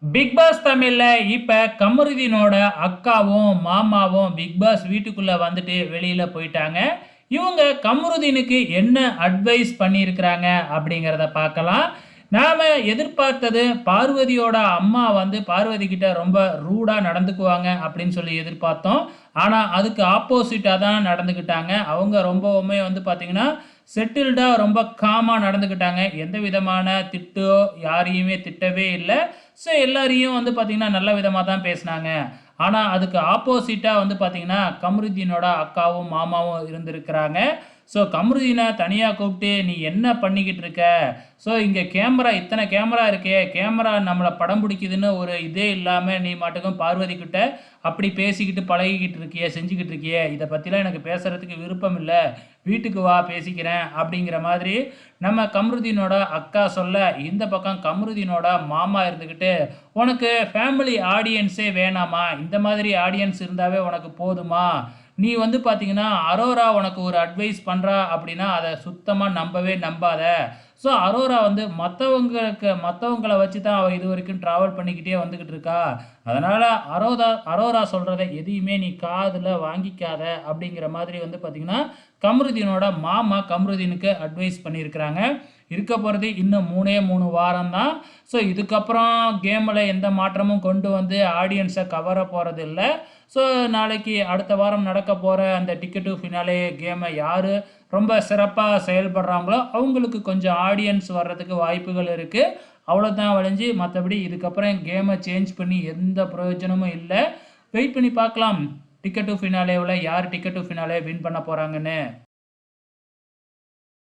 Big pass தமிழ்ல இப்ப கமருதீனோட அக்காவும், மாமாவும் பிக் பாஸ் வீட்டுக்குள்ள வந்துட்டு வெளியில போயிட்டாங்க. இவங்க கமருதீனுக்கு என்ன அட்வைஸ் பண்ணியிருக்கிறாங்க அப்படிங்கிறத பார்க்கலாம். நாம எதிர்பார்த்தது பார்வதியோட அம்மா வந்து பார்வதி கிட்ட ரொம்ப ரூடா நடந்துக்குவாங்க அப்படின்னு சொல்லி எதிர்பார்த்தோம். ஆனா அதுக்கு ஆப்போசிட்டா தான் நடந்துக்கிட்டாங்க. அவங்க ரொம்பவுமே வந்து பார்த்தீங்கன்னா, செட்டில்டா ரொம்ப காமா நடந்துக்கிட்டாங்க. எந்த விதமான யாரையுமே திட்டவே இல்ல. ஸோ எல்லாரையும் வந்து பார்த்தீங்கன்னா, நல்ல விதமா தான் பேசினாங்க. ஆனா, அதுக்கு ஆப்போசிட்டா வந்து பார்த்தீங்கன்னா, கமருதீனோட அக்காவும், மாமாவும் இருந்திருக்கிறாங்க. ஸோ கமருதீன தனியா கூப்பிட்டு, "நீ என்ன பண்ணிக்கிட்டு இருக்க? ஸோ இங்க இத்தன கேமரா இருக்கே, கேமரா நம்மள படம் பிடிக்குதுன்னு ஒரு இதே இல்லாம நீ பாட்டுக்கும் பார்வதி கிட்ட அப்படி பேசிக்கிட்டு பழகிக்கிட்டு இருக்கியே, செஞ்சுக்கிட்டு இருக்கியே, இத பத்திலாம் எனக்கு பேசுறதுக்கு விருப்பம் இல்ல. வீட்டுக்கு வா பேசிக்கிறேன்." அப்படிங்கிற மாதிரி நம்ம கமருதீனோட அக்கா சொல்ல, இந்த பக்கம் கமருதீனோட மாமா இருந்துகிட்டு, "உனக்கு ஃபேமிலி ஆடியன்ஸே வேணாமா? இந்த மாதிரி ஆடியன்ஸ் இருந்தாவே உனக்கு போதுமா? நீ வந்து பார்த்தீங்கன்னா, அரோரா உனக்கு ஒரு அட்வைஸ் பண்றா அப்படின்னா, அத சுத்தமா நம்பவே நம்பாத. ஸோ அரோரா வந்து மத்தவங்கள வச்சு தான் அவ இதுவரைக்கும் டிராவல் பண்ணிக்கிட்டே வந்துகிட்டு இருக்கா. அதனால அரோரா சொல்றத எதையுமே நீ காதுல வாங்கிக்காத." அப்படிங்கிற மாதிரி வந்து பார்த்தீங்கன்னா, கமருதீனோட மாமா கமருதீனுக்கு அட்வைஸ் பண்ணியிருக்கிறாங்க. இருக்க போறது இன்னும் 3 வாரம் தான். ஸோ இதுக்கப்புறம் கேம்ல எந்த மாற்றமும் கொண்டு வந்து ஆடியன்ஸ கவர போறதில்ல. ஸோ நாளைக்கு அடுத்த வாரம் நடக்க போற அந்த டிக்கெட் டூ ஃபினாலே கேம யாரு ரொம்ப சிறப்பா செயல்படுறாங்களோ, அவங்களுக்கு கொஞ்சம் ஆடியன்ஸ் வர்றதுக்கு வாய்ப்புகள் இருக்கு. அவ்வளோதான் ஒழிஞ்சு மத்தபடி இதுக்கப்புறம் கேம சேஞ்ச் பண்ணி எந்த பிரயோஜனமும் இல்ல. வெயிட் பண்ணி பார்க்கலாம். டிக்கெட் டூ ஃபினாலேவுல யார் டிக்கெட் டூ ஃபினாலே வின் பண்ண போறாங்கன்னு.